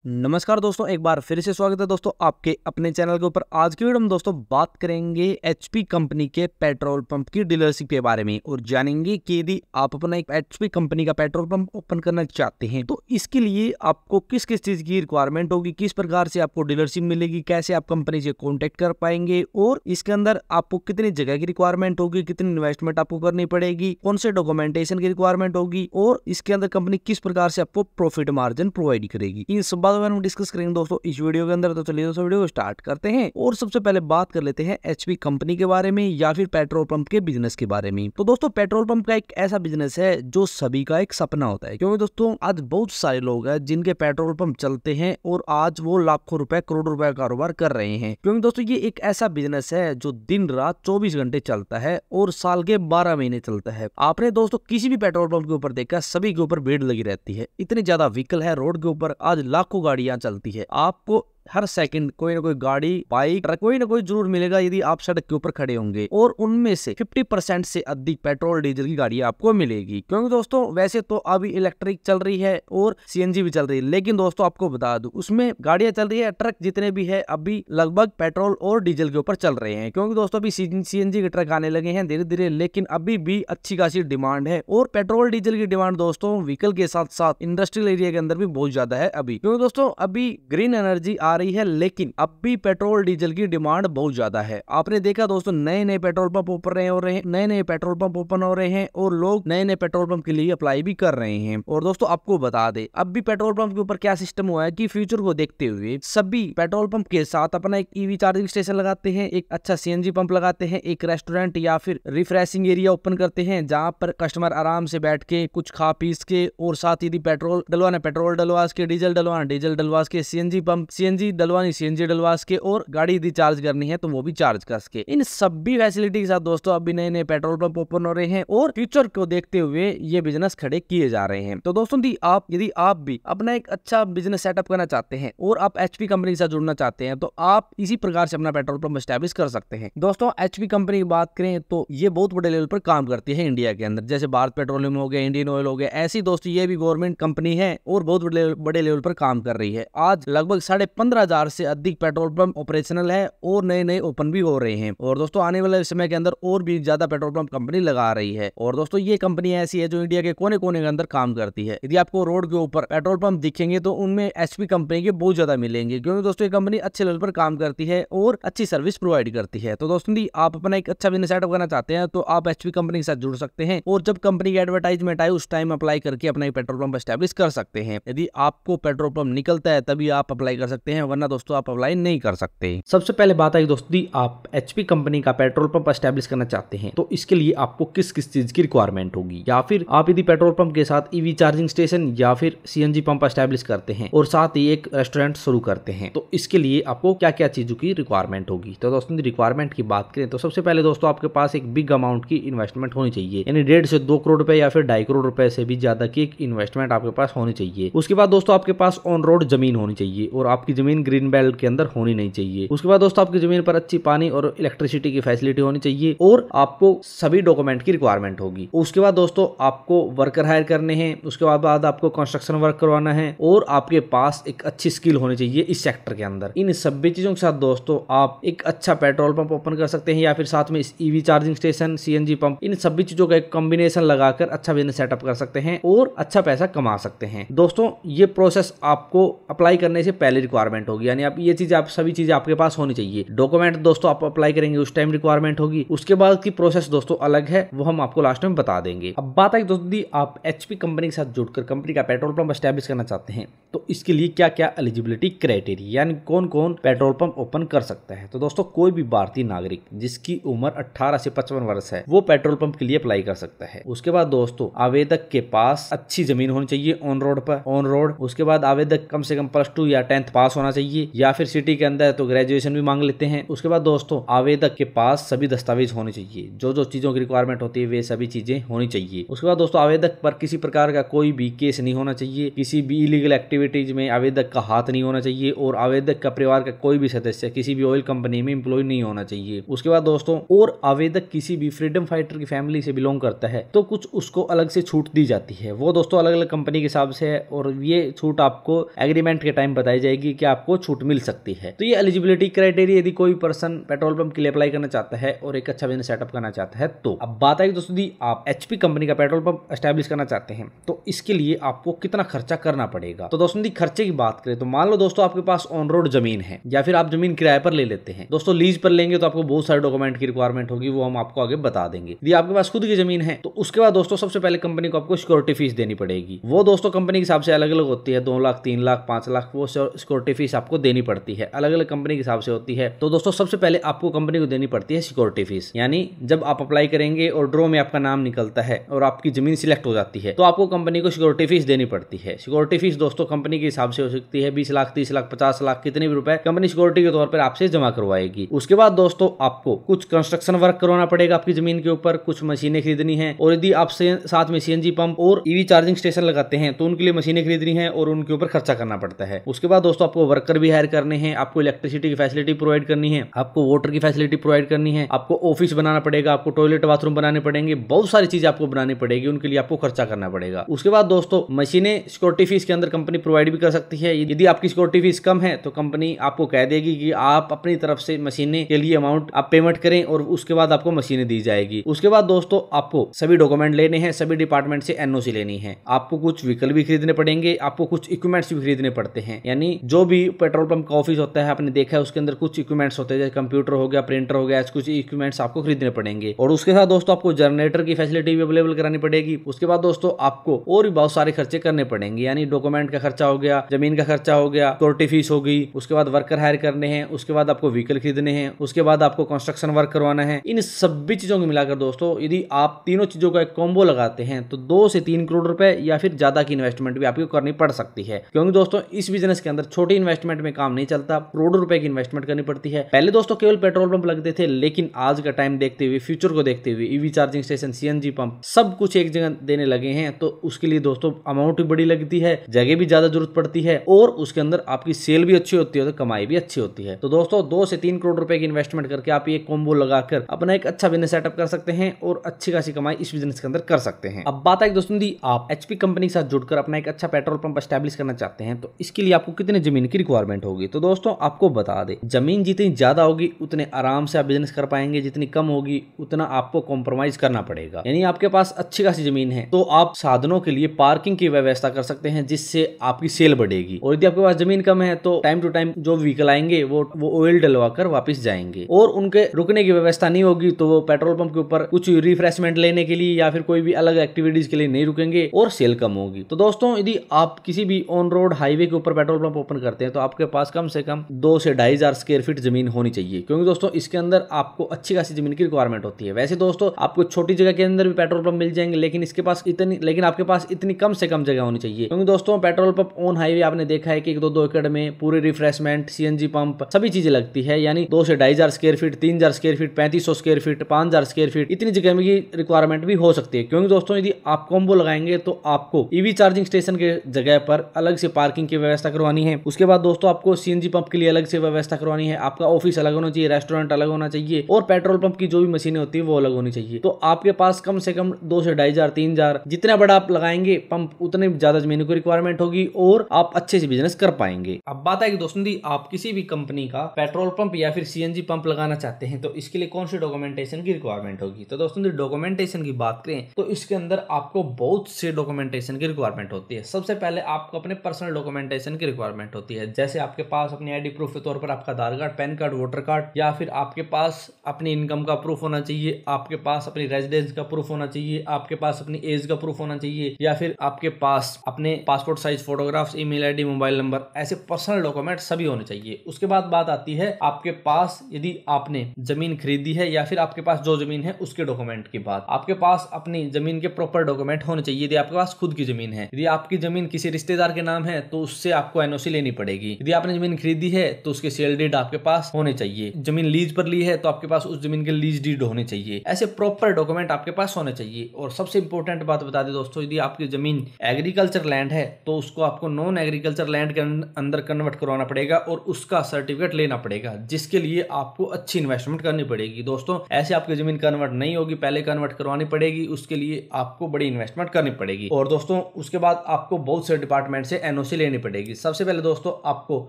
नमस्कार दोस्तों, एक बार फिर से स्वागत है दोस्तों आपके अपने चैनल के ऊपर। आज की वीडियो में दोस्तों बात करेंगे एचपी कंपनी के पेट्रोल पंप की डीलरशिप के बारे में और जानेंगे कि यदि आप अपना एक एचपी कंपनी का पेट्रोल पंप ओपन करना चाहते हैं तो इसके लिए आपको किस किस चीज की रिक्वायरमेंट होगी, किस प्रकार से आपको डीलरशिप मिलेगी, कैसे आप कंपनी से कॉन्टेक्ट कर पाएंगे और इसके अंदर आपको कितनी जगह की रिक्वायरमेंट होगी, कितनी इन्वेस्टमेंट आपको करनी पड़ेगी, कौन से डॉक्यूमेंटेशन की रिक्वायरमेंट होगी और इसके अंदर कंपनी किस प्रकार से आपको प्रॉफिट मार्जिन प्रोवाइड करेगी, इन सब बातों में डिस्कस करेंगे दोस्तों इस वीडियो के अंदर। तो चलिए दोस्तों वीडियो को स्टार्ट करते हैं और सबसे पहले बात कर लेते हैं एचपी कंपनी के बारे में या फिर पेट्रोल पंप के बिजनेस के बारे में। तो दोस्तों पेट्रोल पंप का एक ऐसा बिजनेस है जो सभी का एक सपना होता है, क्योंकि दोस्तों आज बहुत सारे लोग हैं जिनके पेट्रोल पंप चलते हैं और आज वो लाखों रुपए करोड़ रुपए का कारोबार कर रहे हैं, क्योंकि दोस्तों ये एक ऐसा बिजनेस है जो दिन रात 24 घंटे चलता है और साल के 12 महीने चलता है। आपने दोस्तों किसी भी पेट्रोल पंप के ऊपर देखा, सभी के ऊपर भीड़ लगी रहती है, इतनी ज्यादा व्हीकल है रोड के ऊपर, आज लाखों गाड़ियां चलती है। आपको हर सेकंड कोई ना कोई गाड़ी, बाइक, ट्रक कोई ना कोई जरूर मिलेगा यदि आप सड़क के ऊपर खड़े होंगे और उनमें से 50% से अधिक पेट्रोल डीजल की गाड़ी आपको मिलेगी। क्योंकि दोस्तों वैसे तो अभी इलेक्ट्रिक चल रही है और सीएनजी भी चल रही है, लेकिन दोस्तों आपको बता दूं उसमें गाड़ियां चल रही है, ट्रक जितने भी है अभी लगभग पेट्रोल और डीजल के ऊपर चल रहे हैं, क्योंकि दोस्तों अभी सीएनजी के ट्रक आने लगे हैं धीरे धीरे, लेकिन अभी भी अच्छी खासी डिमांड है और पेट्रोल डीजल की डिमांड दोस्तों व्हीकल के साथ साथ इंडस्ट्रियल एरिया के अंदर भी बहुत ज्यादा है अभी, क्योंकि दोस्तों अभी ग्रीन एनर्जी आ रही है लेकिन अब भी पेट्रोल डीजल की डिमांड बहुत ज्यादा है। आपने देखा दोस्तों नए नए पेट्रोल पंप ओपन हो रहे हैं, नए नए पेट्रोल पंप ओपन हो रहे हैं और लोग नए नए पेट्रोल पंप के लिए अप्लाई भी कर रहे हैं। और दोस्तों आपको बता दे अब भी पेट्रोल पंप के ऊपर क्या सिस्टम हुआ है कि फ्यूचर को देखते हुए सभी पेट्रोल पंप के साथ अपना एक ईवी चार्जिंग स्टेशन लगाते हैं, एक अच्छा सीएनजी पंप लगाते हैं, एक रेस्टोरेंट या फिर रिफ्रेशिंग एरिया ओपन करते हैं जहां पर कस्टमर आराम से बैठ के कुछ खा पी के और साथ यदि पेट्रोल डलवाना पेट्रोल डलवा के, डीजल डलवाना डीजल डलवा के, सीएनजी पंप सीएनजी डलवानी सीएनजी डलवा के और गाड़ी यदि चार्ज करनी है तो वो भी चार्ज कर सके। इन सभी फैसिलिटी के साथ दोस्तों अभी नए नए पेट्रोल पंप ओपन हो रहे हैं और फ्यूचर को देखते हुए ये बिजनेस खड़े किए जा रहे हैं। तो दोस्तों यदि आप भी अपना एक अच्छा बिजनेस सेटअप करना चाहते हैं और आप एचपी कंपनी के साथ जुड़ना चाहते हैं तो आप इसी प्रकार से अपना पेट्रोल पंप एस्टैब्लिश कर सकते हैं। दोस्तों एचपी कंपनी की बात करें तो ये बहुत बड़े लेवल पर काम करती है इंडिया के अंदर, जैसे भारत पेट्रोलियम हो गया, इंडियन ऑयल हो गया, ऐसी दोस्तों ये भी गवर्नमेंट कंपनी है और बहुत बड़े लेवल पर काम कर रही है। आज लगभग 15,500 से अधिक पेट्रोल पंप ऑपरेशनल है और नए नए ओपन भी हो रहे हैं और दोस्तों आने वाले समय के अंदर और भी ज्यादा पेट्रोल पंप कंपनी लगा रही है। और दोस्तों ये कंपनी ऐसी है जो इंडिया के कोने कोने के अंदर काम करती है। यदि आपको रोड के ऊपर पेट्रोल पंप दिखेंगे तो उनमें एचपी कंपनी के बहुत ज्यादा मिलेंगे, क्योंकि दोस्तों ये कंपनी अच्छे लेवल पर काम करती है और अच्छी सर्विस प्रोवाइड करती है। तो दोस्तों आप अपना एक अच्छा बिजनेस सेटअप करना चाहते हैं तो आप एचपी कंपनी के साथ जुड़ सकते हैं और जब कंपनी की एडवर्टाइजमेंट आए उस टाइम अप्लाई करके अपना पेट्रोल पंप एस्टैब्लिश कर सकते हैं। यदि आपको पेट्रोल पंप निकलता है तभी आप अप्लाई कर सकते हैं, वरना दोस्तों आप अप्लाई नहीं कर सकते। सबसे पहले बात आई दोस्तों आप एचपी कंपनी का पेट्रोल पंप एस्टैब्लिश करना चाहते हैं तो इसके लिए आपको किस किस चीज की रिक्वायरमेंट होगी, या फिर आप यदि पेट्रोल पंप के साथ ईवी चार्जिंग स्टेशन या फिर सीएनजी पंप एस्टैब्लिश करते हैं और साथ ही एक रेस्टोरेंट शुरू करते हैं तो इसके लिए आपको क्या क्या चीजों की रिक्वायरमेंट होगी। तो दोस्तों रिक्वायरमेंट की बात करें तो सबसे पहले दोस्तों आपके पास एक बिग अमाउंट की इन्वेस्टमेंट होनी चाहिए, यानी 1.5 से 2 करोड़ रुपए या फिर 2.5 करोड़ रुपए से भी ज्यादा की एक इन्वेस्टमेंट आपके पास होनी चाहिए। उसके बाद दोस्तों आपके पास ऑन रोड जमीन होनी चाहिए और आपकी जमीन ग्रीन बेल्ट के अंदर होनी नहीं चाहिए। उसके बाद दोस्तों आपकी जमीन पर अच्छी पानी और इलेक्ट्रिसिटी की फैसिलिटी होनी चाहिए और आपको सभी डॉक्यूमेंट की रिक्वायरमेंट होगी। उसके बाद दोस्तों आपको वर्कर हायर करने हैं, उसके बाद आपको कंस्ट्रक्शन वर्क करवाना है और आपके पास एक अच्छी स्किल होनी चाहिए इस सेक्टर के अंदर। इन सभी चीजों के साथ दोस्तों आप एक अच्छा पेट्रोल पंप ओपन कर सकते हैं या फिर साथ में EV charging station, CNG pump, इन सभी चीजों का एक कॉम्बिनेशन लगाकर अच्छा बिजनेस सेटअप कर सकते हैं और अच्छा पैसा कमा सकते हैं। दोस्तों ये प्रोसेस आपको अप्लाई करने से पहले रिक्वायरमेंट होगी, यानी आप ये चीज आप सभी चीजें आपके पास होनी चाहिए। डॉक्यूमेंट दोस्तों आप अप्लाई करेंगे उस टाइम रिक्वायरमेंट होगी, उसके बाद की प्रोसेस दोस्तों अलग है, वो हम आपको लास्ट में बता देंगे। अब बात आई दोस्तों आप एचपी कंपनी के साथ जुड़कर कंपनी का पेट्रोल पंप एस्टैब्लिश करना चाहते हैं तो इसके लिए क्या क्या एलिजिबिलिटी क्राइटेरिया, यानी कौन कौन पेट्रोल पंप ओपन कर सकता है। तो दोस्तों कोई भी भारतीय नागरिक जिसकी उम्र 18 से 55 वर्ष है वो पेट्रोल पंप के लिए अप्लाई कर सकता है। उसके बाद दोस्तों आवेदक के पास अच्छी जमीन होनी चाहिए ऑन रोड पर, ऑन रोड। उसके बाद आवेदक कम से कम +2 या 10th पास होना होना चाहिए, या फिर सिटी के अंदर तो ग्रेजुएशन भी मांग लेते हैं। उसके बाद दोस्तों आवेदक के पास सभी दस्तावेज होने चाहिए, जो जो चीजों की रिक्वायरमेंट होती है वे सभी चीजें होनी चाहिए। उसके बाद दोस्तों आवेदक पर किसी प्रकार का कोई भी केस नहीं होना चाहिए, किसी भी इलीगल एक्टिविटीज में आवेदक का हाथ नहीं होना चाहिए, और आवेदक का परिवार का कोई भी सदस्य किसी भी ऑयल कंपनी में एम्प्लॉय नहीं होना चाहिए। उसके बाद दोस्तों और आवेदक किसी भी फ्रीडम फाइटर की फैमिली से बिलोंग करता है तो कुछ उसको अलग से छूट दी जाती है, वो दोस्तों अलग अलग कंपनी के हिसाब से है, और ये छूट आपको एग्रीमेंट के टाइम बताई जाएगी कि आपको छूट मिल सकती है। तो ये एलिजिबिलिटी क्राइटेरिया यदि कोई पर्सन पेट्रोल पंप के लिए अप्लाई करना चाहता है और एक अच्छा बिजनेस सेटअप करना चाहता है तो। अब बात है दोस्तों यदि आप एचपी कंपनी का पेट्रोल पंप एस्टैब्लिश करना चाहते हैं तो इसके लिए आपको कितना खर्चा करना पड़ेगा। तो दोस्तों यदि खर्चे की बात करें तो मान लो दोस्तों आपके पास ऑन रोड जमीन है, या फिर आप जमीन किराए पर ले लेते हैं। दोस्तों लीज पर लेंगे तो आपको बहुत सारे डॉक्यूमेंट की रिक्वायरमेंट होगी, वो हम आपको आगे बता देंगे। यदि आपके पास खुद की जमीन है तो उसके बाद दोस्तों सबसे पहले कंपनी को आपको सिक्योरिटी फीस देनी पड़ेगी। वो दोस्तों कंपनी के हिसाब से अलग अलग होती है, 2 लाख 3 लाख 5 लाख वो सिक्योरिटी फीस आपको देनी पड़ती है, अलग अलग कंपनी के हिसाब से होती है। तो दोस्तों सबसे पहले आपको कंपनी को देनी पड़ती है सिक्योरिटी फीस, यानी जब आप अप्लाई करेंगे और ड्रॉ में आपका नाम निकलता है और आपकी जमीन सिलेक्ट हो जाती है तो आपको कंपनी को सिक्योरिटी फीस देनी पड़ती है। सिक्योरिटी फीस दोस्तों कंपनी के हिसाब से हो सकती है 20 लाख 30 लाख 50 लाख, कितने भी रुपए कंपनी सिक्योरिटी के तौर पर आपसे जमा करवाएगी। उसके बाद दोस्तों आपको कुछ कंस्ट्रक्शन वर्क करवाना पड़ेगा आपकी जमीन के ऊपर, कुछ मशीनें खरीदनी है, और यदि आप साथ में सीएनजी पंप और ईवी चार्जिंग स्टेशन लगाते हैं तो उनके लिए मशीनें खरीदनी है और उनके ऊपर खर्चा करना पड़ता है। उसके बाद दोस्तों आपको वर्कर भी हायर करने हैं, आपको इलेक्ट्रिसिटी की फैसिलिटी प्रोवाइड करनी है, आपको वाटर की फैसिलिटी प्रोवाइड करनी है, आपको ऑफिस बनाना पड़ेगा, आपको टॉयलेट बाथरूम बनाने पड़ेंगे, बहुत सारी चीजें आपको बनानी पड़ेगी, उनके लिए आपको खर्चा करना पड़ेगा। उसके बाद दोस्तों मशीनें सिक्योरिटी फीस के अंदर कंपनी प्रोवाइड भी कर सकती है। यदि आपकी सिक्योरिटी फीस कम है तो कंपनी आपको कह देगी कि आप अपनी तरफ से मशीनें के लिए अमाउंट आप पेमेंट करें और उसके बाद आपको मशीनें दी जाएगी। उसके बाद दोस्तों आपको सभी डॉक्यूमेंट लेने हैं, सभी डिपार्टमेंट से एनओसी लेनी है, आपको कुछ व्हीकल भी खरीदने पड़ेंगे, आपको कुछ इक्विपमेंट्स भी खरीदने पड़ते हैं। यानी जो भी पेट्रोल पंप का ऑफिस होता है आपने देखा है उसके अंदर कुछ इक्विपमेंट्स होते हैं, जैसे कंप्यूटर हो गया, प्रिंटर हो गया, कुछ इक्विपमेंट्स आपको खरीदने पड़ेंगे। और उसके साथ दोस्तों आपको जनरेटर की फैसिलिटी भी अवेलेबल करानी पड़ेगी। उसके बाद दोस्तों आपको और भी बहुत सारे खर्चे करने पड़ेंगे, यानी डॉक्यूमेंट का खर्चा हो गया, जमीन का खर्चा हो गया, सिक्योरिटी फीस हो गई, उसके बाद वर्कर हायर करने हैं, उसके बाद आपको व्हीकल खरीदने हैं, उसके बाद आपको कंस्ट्रक्शन वर्क करवाना है। इन सभी चीजों को मिलाकर दोस्तों यदि आप तीनों चीजों का एक कॉम्बो लगाते हैं तो 2 से 3 करोड़ रुपए या फिर ज्यादा की इन्वेस्टमेंट भी आपको करनी पड़ सकती है, क्योंकि दोस्तों इस बिजनेस के अंदर छोटी इन्वेस्टमेंट में काम नहीं चलता, करोड़ों रुपए की इन्वेस्टमेंट करनी पड़ती है। पहले दोस्तों केवल पेट्रोल पंप लगते थे, लेकिन आज का टाइम देखते हुए, फ्यूचर को देखते हुए EV charging station, CNG pump सब कुछ एक जगह देने लगे हैं, तो उसके लिए दोस्तों अमाउंट भी बड़ी लगती है, जगह भी ज्यादा जरूरत पड़ती है, और उसके अंदर आपकी सेल भी अच्छी होती है तो कमाई भी अच्छी होती है। तो दोस्तों 2 से 3 करोड़ रुपए की इन्वेस्टमेंट करके आप ये कॉम्बो लगाकर अपना एक अच्छा बिजनेस सेटअप कर सकते हैं और अच्छी खासी कमाई इस बिजनेस के अंदर कर सकते हैं। अब बात है दोस्तों दी आप एचपी कंपनी के साथ जुड़कर अपना एक अच्छा पेट्रोल पंप एस्टैब्लिश करना चाहते हैं तो इसके लिए आपको कितने जमीन की रिक्वायरमेंट होगी। तो दोस्तों आपको बता दें, जमीन जितनी ज्यादा होगी उतने आराम से आप बिजनेस कर पाएंगे, जितनी कम होगी उतना आपको कॉम्प्रोमाइज करना पड़ेगा। यानी आपके पास अच्छी खासी जमीन है तो आप साधनों के लिए पार्किंग की व्यवस्था कर सकते हैं, जिससे आपकी सेल बढ़ेगी। और यदि आपके पास जमीन कम है तो टाइम टू टाइम जो व्हीकल आएंगे वो ऑयल डलवा कर वापस जाएंगे, और उनके रुकने की व्यवस्था नहीं होगी तो वो पेट्रोल पंप के ऊपर कुछ रिफ्रेशमेंट लेने के लिए या फिर कोई भी अलग एक्टिविटीज के लिए नहीं रुकेंगे और सेल कम होगी। तो दोस्तों यदि आप किसी भी ऑन रोड हाईवे के ऊपर पेट्रोल पंप ओपन करते हैं तो आपके पास कम से कम 2 से 2,500 स्क्वायर फीट जमीन होनी चाहिए, क्योंकि दोस्तों इसके अंदर आपको अच्छी खासी जमीन की रिक्वायरमेंट होती है। वैसे दोस्तों आपको छोटी जगह के अंदर भी पेट्रोल पंप मिल जाएंगे, लेकिन आपके पास इतनी कम से कम जगह होनी चाहिए, क्योंकि दोस्तों पेट्रोल पंप ऑन हाईवे आपने देखा है कि 1-2 एकड़ में पूरे रिफ्रेशमेंट, सीएनजी पंप सभी चीजें लगती है। यानी 2 से 2,500 square feet, 3,000 square feet, 3,500 square feet, 5,000 square feet, इतनी जगह में की रिक्वायरमेंट भी हो सकती है। क्योंकि दोस्तों यदि आप कॉम्बो लगाएंगे तो आपको ईवी चार्जिंग स्टेशन के जगह पर अलग से पार्किंग की व्यवस्था करवानी है। उसके बाद दोस्तों आपको सीएनजी पंप के लिए अलग से व्यवस्था करवानी है, आपका ऑफिस अलग होना चाहिए, रेस्टोरेंट अलग होना चाहिए, और पेट्रोल पंप की जो भी मशीनें होती है वो अलग होनी चाहिए। तो आपके पास कम से कम 2 से 2,500, 3,000 जितना बड़ा आप लगाएंगे पंप उतने ज्यादा जमीन की रिक्वायरमेंट होगी और आप अच्छे से बिजनेस कर पाएंगे। अब बात है कि दोस्तों आप किसी भी कंपनी का पेट्रोल पंप या फिर सीएनजी पंप लगाना चाहते हैं तो इसके लिए कौन सी डॉक्यूमेंटेशन की रिक्वायरमेंट होगी। तो दोस्तों डॉक्यूमेंटेशन की बात करें तो इसके अंदर आपको बहुत से डॉक्यूमेंटेशन की रिक्वायरमेंट होती है। सबसे पहले आपको अपने पर्सनल डॉक्यूमेंटेशन की रिक्वायरमेंट होती है, जैसे आपके पास अपनी आईडी प्रूफ के तौर पर आपका Aadhaar card, PAN card, voter card, या फिर आपके पास अपनी इनकम का प्रूफ होना चाहिए, आपके पास अपनी रेजिडेंस का प्रूफ होना चाहिए, आपके पास अपनी एज का प्रूफ होना चाहिए, या फिर आपके पास अपने passport size photographs, email ID, mobile number, ऐसे पर्सनल डॉक्यूमेंट सभी होने चाहिए। उसके बाद बात आती है आपके पास यदि आपने जमीन खरीदी है या फिर आपके पास जो जमीन है उसके डॉक्यूमेंट की बात, आपके पास अपनी जमीन के प्रॉपर डॉक्यूमेंट होने चाहिए। यदि आपके पास खुद की जमीन है, यदि आपकी जमीन किसी रिश्तेदार के नाम है तो उससे आपको एनओसी लेनी पड़ेगी। पड़ेगी। यदि आपने जमीन खरीदी है तो उसके सेल डीड आपके पास होने चाहिए। जमीन लीज पर ली है तो आपके पास उस जमीन के लीज डीड होने चाहिए। ऐसे प्रॉपर डॉक्यूमेंट आपके पास होने चाहिए। और सबसे इंपॉर्टेंट बात बता दें दोस्तों, यदि आपकी जमीन एग्रीकल्चर लैंड है तो उसको आपको नॉन एग्रीकल्चर लैंड के अंदर कन्वर्ट करवाना पड़ेगा और उसका सर्टिफिकेट लेना पड़ेगा, जिसके लिए आपको अच्छी इन्वेस्टमेंट करनी पड़ेगी। दोस्तों ऐसे आपकी जमीन कन्वर्ट नहीं होगी, पहले कन्वर्ट करवानी पड़ेगी, उसके लिए आपको बड़ी इन्वेस्टमेंट करनी पड़ेगी। और दोस्तों उसके बाद आपको बहुत से डिपार्टमेंट से एनओसी लेनी पड़ेगी। सबसे पहले दोस्तों आपको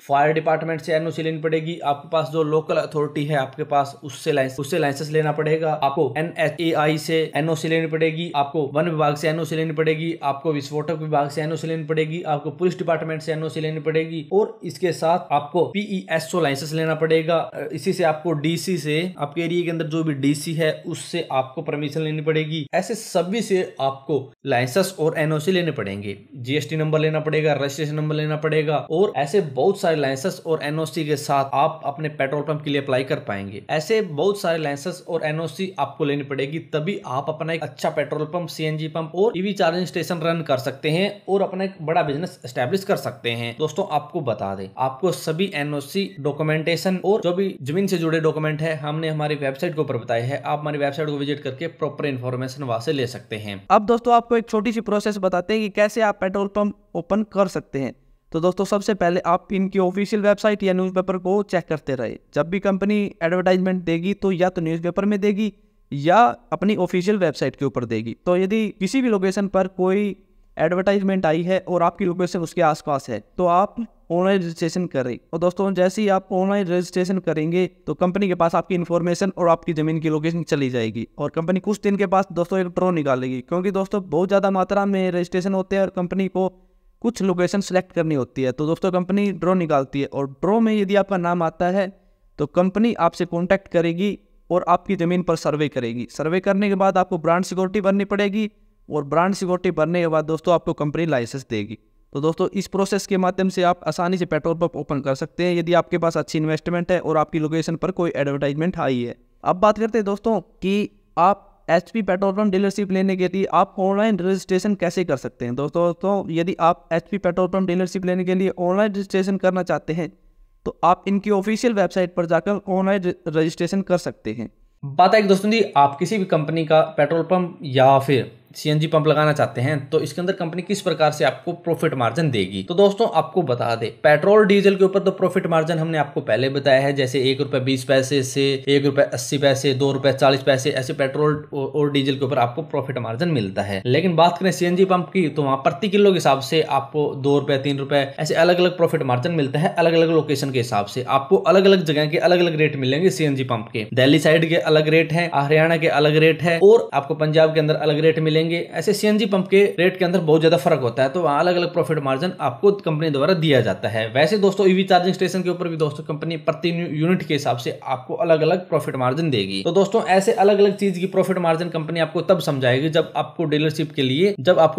फायर डिपार्टमेंट से एनओसी लेनी पड़ेगी। आपके पास जो लोकल अथॉरिटी है आपके पास उससे लाइसेंस लेना पड़ेगा। आपको NHAI से एनओसी लेनी पड़ेगी। आपको वन विभाग से एनओसी लेनी पड़ेगी। आपको विस्फोटक विभाग से एनओसी लेनी पड़ेगी। आपको पुलिस डिपार्टमेंट से एनओसी लेनी पड़ेगी। और इसके साथ आपको PESO लाइसेंस लेना पड़ेगा। इसी से आपको DC से, आपके एरिया के अंदर जो भी DC है उससे आपको परमिशन लेनी पड़ेगी। ऐसे सभी से आपको लाइसेंस और एनओसी लेने पड़ेंगे। GST नंबर लेना पड़ेगा, रजिस्ट्रेशन नंबर लेना पड़ेगा। और ऐसे बहुत सारे लाइसेंस और एनओसी के साथ आप अपने पेट्रोल पंप के लिए अप्लाई कर पाएंगे। ऐसे बहुत सारे लाइसेंस और एनओसी आपको लेनी पड़ेगी, तभी आप अपना एक अच्छा पेट्रोल पंप, CNG पंप और EV चार्जिंग स्टेशन रन कर सकते हैं और अपना एक बड़ा बिजनेस एस्टेब्लिश कर सकते हैं। दोस्तों आपको बता दें, आपको सभी एनओसी डॉक्यूमेंटेशन और जो भी जमीन से जुड़े डॉक्यूमेंट है हमने हमारी वेबसाइट के ऊपर बताए हैं। आप हमारी वेबसाइट को विजिट करके प्रॉपर इन्फॉर्मेशन वहां से ले सकते हैं। अब दोस्तों आपको एक छोटी सी प्रोसेस बताते हैं कि कैसे आप पेट्रोल पंप ओपन कर सकते हैं। तो दोस्तों सबसे पहले आप इनकी ऑफिशियल वेबसाइट या न्यूज़पेपर को चेक करते रहे। जब भी कंपनी एडवर्टाइजमेंट देगी तो या तो न्यूज़पेपर में देगी या अपनी ऑफिशियल वेबसाइट के ऊपर देगी। तो यदि किसी भी लोकेशन पर कोई एडवर्टाइजमेंट आई है और आपकी लोकेशन उसके आसपास है तो आप ऑनलाइन रजिस्ट्रेशन करें। और दोस्तों जैसे ही आप ऑनलाइन रजिस्ट्रेशन करेंगे तो कंपनी के पास आपकी इन्फॉर्मेशन और आपकी ज़मीन की लोकेशन चली जाएगी और कंपनी कुछ दिन के पास दोस्तों एक ड्रॉ निकालेगी, क्योंकि दोस्तों बहुत ज़्यादा मात्रा में रजिस्ट्रेशन होते हैं और कंपनी को कुछ लोकेशन सेलेक्ट करनी होती है। तो दोस्तों कंपनी ड्रॉ निकालती है और ड्रॉ में यदि आपका नाम आता है तो कंपनी आपसे कॉन्टैक्ट करेगी और आपकी ज़मीन पर सर्वे करेगी। सर्वे करने के बाद आपको ब्रांड सिक्योरिटी भरनी पड़ेगी और ब्रांड सिक्योरिटी भरने के बाद दोस्तों आपको कंपनी लाइसेंस देगी। तो दोस्तों इस प्रोसेस के माध्यम से आप आसानी से पेट्रोल पंप ओपन कर सकते हैं यदि आपके पास अच्छी इन्वेस्टमेंट है और आपकी लोकेशन पर कोई एडवर्टाइजमेंट आई है। अब बात करते हैं दोस्तों कि आप HP पेट्रोल पंप डीलरशिप लेने के लिए आप ऑनलाइन रजिस्ट्रेशन कैसे कर सकते हैं। दोस्तों यदि आप HP पेट्रोल पंप डीलरशिप लेने के लिए ऑनलाइन रजिस्ट्रेशन करना चाहते हैं तो आप इनकी ऑफिशियल वेबसाइट पर जाकर ऑनलाइन रजिस्ट्रेशन कर सकते हैं। बात है कि दोस्तों जी, आप किसी भी कंपनी का पेट्रोल पंप या फिर CNG पंप लगाना चाहते हैं तो इसके अंदर कंपनी किस प्रकार से आपको प्रॉफिट मार्जिन देगी। तो दोस्तों आपको बता दें, पेट्रोल डीजल के ऊपर तो प्रॉफिट मार्जिन हमने आपको पहले बताया है, जैसे ₹1.20 से ₹1.80, ₹2.40, ऐसे पेट्रोल और डीजल के ऊपर आपको प्रॉफिट मार्जिन मिलता है। लेकिन बात करें CNG पंप की तो वहां प्रति किलो के हिसाब से आपको ₹2, ₹3 ऐसे अलग अलग प्रॉफिट मार्जिन मिलता है। अलग अलग लोकेशन के हिसाब से आपको अलग अलग जगह के अलग अलग रेट मिलेंगे। CNG पंप के दिल्ली साइड के अलग रेट है, हरियाणा के अलग रेट है और आपको पंजाब के अंदर अलग रेट मिलेंगे। ऐसे CNG पंप के रेट के अंदर बहुत ज्यादा फर्क होता है, तो वहां अलग अलग प्रॉफिट मार्जिन आपको कंपनी द्वारा दिया जाता है। वैसे दोस्तों EV चार्जिंग स्टेशन के ऊपर भी दोस्तों कंपनी प्रति यूनिट के हिसाब से आपको अलग अलग प्रॉफिट मार्जिन देगी। तो दोस्तों ऐसे अलग अलग चीज की प्रॉफिट मार्जिन कंपनी आपको तब समझाएगी जब आपको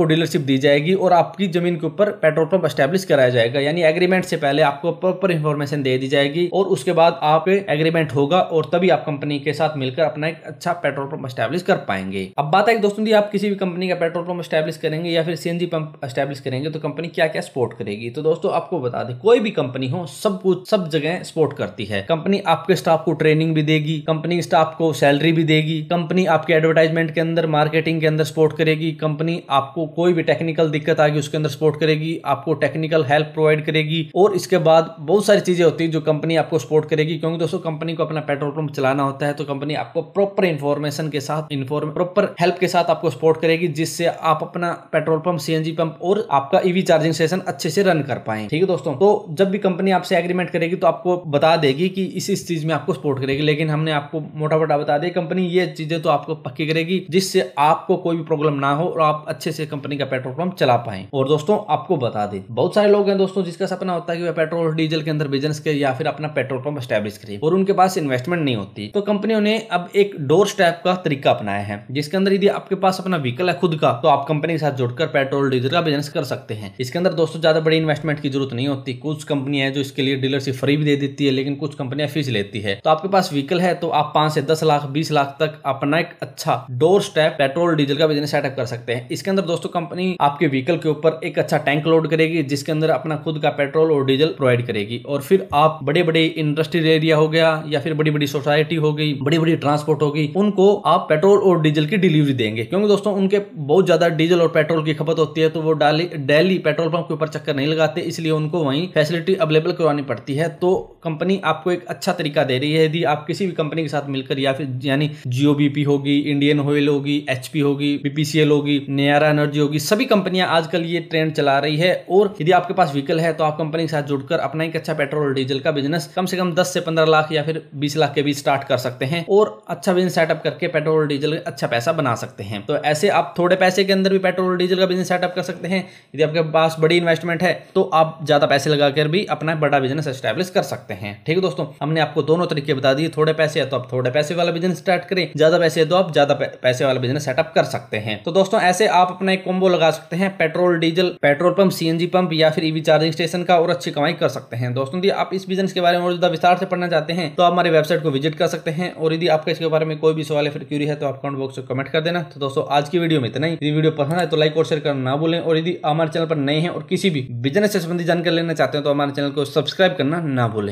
डीलरशिप दी जाएगी और आपकी जमीन के ऊपर पेट्रोल पंप एस्टेब्लिश कराया जाएगा। यानी एग्रीमेंट से पहले आपको प्रॉपर इंफॉर्मेशन दे दी जाएगी और उसके बाद आप एग्रीमेंट होगा और तभी आप कंपनी के साथ मिलकर अपना एक अच्छा पेट्रोल पंप एस्टेब्लिश कर पाएंगे। अब बात है कि दोस्तों जी, आप किसी भी कंपनी का पेट्रोल पंप एस्टेब्लिश करेंगे या फिर CNG पंप एस्टेब्लिश करेंगे तो कंपनी क्या क्या सपोर्ट करेगी। तो दोस्तों आपको बता दें, कोई भी कंपनी हो सब जगह सपोर्ट करती है। कंपनी आपके स्टाफ को ट्रेनिंग भी देगी, कंपनी स्टाफ को सैलरी भी देगी, कंपनी आपके एडवर्टाइजमेंट के अंदर, मार्केटिंग के अंदर सपोर्ट करेगी, कंपनी आपको कोई भी टेक्निकल दिक्कत आएगी उसके अंदर सपोर्ट करेगी, आपको टेक्निकल हेल्प प्रोवाइड करेगी और इसके बाद बहुत सारी चीजें होती है जो कंपनी आपको सपोर्ट करेगी। क्योंकि दोस्तों कंपनी को अपना पेट्रोल पंप चलाना होता है तो कंपनी आपको प्रॉपर इन्फॉर्मेशन के साथ प्रॉपर हेल्प के साथ आपको सपोर्ट करेगी, जिससे आप अपना पेट्रोल पंप, CNG पंप और आपका EV चार्जिंग स्टेशन अच्छे से रन कर पाएं। ठीक है दोस्तों, तो जब भी कंपनी आपसे एग्रीमेंट करेगी तो आपको बता देगी कि इस चीज में आपको सपोर्ट करेगी, लेकिन हमने आपको मोटा मोटा बता दिया कंपनी ये चीजें तो आपको पक्की करेगी जिससे आपको कोई भी प्रॉब्लम ना हो और आप अच्छे से कंपनी का पेट्रोल पंप चला पाएं। और दोस्तों आपको बता दें, बहुत सारे लोग हैं दोस्तों जिसका सपना होता है कि वह पेट्रोल डीजल के अंदर बिजनेस करे या फिर अपना पेट्रोल पंप एस्टेब्लिश करे और उनके पास इन्वेस्टमेंट नहीं होती। तो कंपनियों ने अब एक डोर स्टेप का तरीका अपनाया है, जिसके अंदर यदि आपके पास अपना व्हीकल है खुद का, तो आप कंपनी के साथ जुड़कर पेट्रोल डीजल का बिजनेस कर सकते हैं। इसके अंदर दोस्तों ज्यादा बड़ी इन्वेस्टमेंट की जरूरत नहीं होती। कुछ कंपनियां हैं जो इसके लिए डीलरशिप फ्री भी दे देती है, लेकिन कुछ कंपनियां फीस लेती है। तो आपके पास व्हीकल है तो आप 5 से 10 लाख 20 लाख तक अपना एक अच्छा डोर स्टेप पेट्रोल डीजल का बिजनेस सेटअप कर सकते हैं। इसके अंदर दोस्तों कंपनी आपके व्हीकल के ऊपर एक अच्छा टैंक लोड करेगी, जिसके अंदर अपना खुद का पेट्रोल और डीजल प्रोवाइड करेगी, और फिर आप बड़े बड़े इंडस्ट्रियल एरिया हो गया या फिर बड़ी बड़ी सोसाइटी हो गई, बड़ी बड़ी ट्रांसपोर्ट होगी, उनको आप पेट्रोल और डीजल की डिलीवरी देंगे। क्योंकि दोस्तों उनके बहुत ज्यादा डीजल और पेट्रोल की खपत होती है, तो वो डेली पेट्रोल पंप के ऊपर चक्कर नहीं लगाते, इसलिए उनको वहीं फैसिलिटी अवेलेबल करवानी पड़ती है। तो कंपनी आपको एक अच्छा तरीका दे रही है। यदि आप किसी भी कंपनी के साथ मिलकर या फिर यानी जियो बीपी होगी, इंडियन ऑयल होगी, एचपी होगी, बीपीसीएल होगी, नेयारा एनर्जी होगी, सभी कंपनियां आजकल ये ट्रेंड चला रही है। और यदि आपके पास व्हीकल है तो आप कंपनी के साथ जुड़कर अपना एक अच्छा पेट्रोल और डीजल का बिजनेस कम से कम 10 से 15 लाख या फिर 20 लाख के बीच स्टार्ट कर सकते हैं, और अच्छा बिजनेस सेटअप करके पेट्रोल और डीजल अच्छा पैसा बना सकते हैं। तो ऐसे आप थोड़े पैसे के अंदर भी पेट्रोल और डीजल का बिजनेस सेटअप कर सकते हैं। यदि आपके पास बड़ी इन्वेस्टमेंट है तो आप ज्यादा पैसे लगाकर भी अपना बड़ा बिजनेस एस्टैब्लिश कर सकते हैं। ठीक है दोस्तों, हमने आपको दोनों तरीके बता दिए। थोड़े पैसे है तो आप थोड़े पैसे वाला बिजनेस स्टार्ट करें, ज्यादा पैसे है तो आप ज्यादा पैसे वाला बिजनेस सेटअप कर सकते हैं। तो दोस्तों ऐसे आप अपना एक कॉम्बो लगा सकते हैं, petrol diesel, petrol pump, CNG pump या फिर ईवी चार्जिंग स्टेशन का, और अच्छी कमाई कर सकते हैं। दोस्तों यदि आप इस बिजनेस के बारे में और ज्यादा विस्तार से पढ़ना चाहते हैं तो आप हमारी वेबसाइट को विजिट कर सकते हैं, और यदि आपका इसके बारे में कोई भी सवाल या फिर क्यूरी है तो आप कमेंट बॉक्स में कमेंट कर देना। तो दोस्तों आज की वीडियो में इतना ही। यदि वीडियो पसंद है तो लाइक और शेयर करना ना भूलें, और यदि हमारे चैनल पर नए हैं और किसी भी बिजनेस से संबंधित जानकारी लेना चाहते हैं तो हमारे चैनल को सब्सक्राइब करना ना भूलें।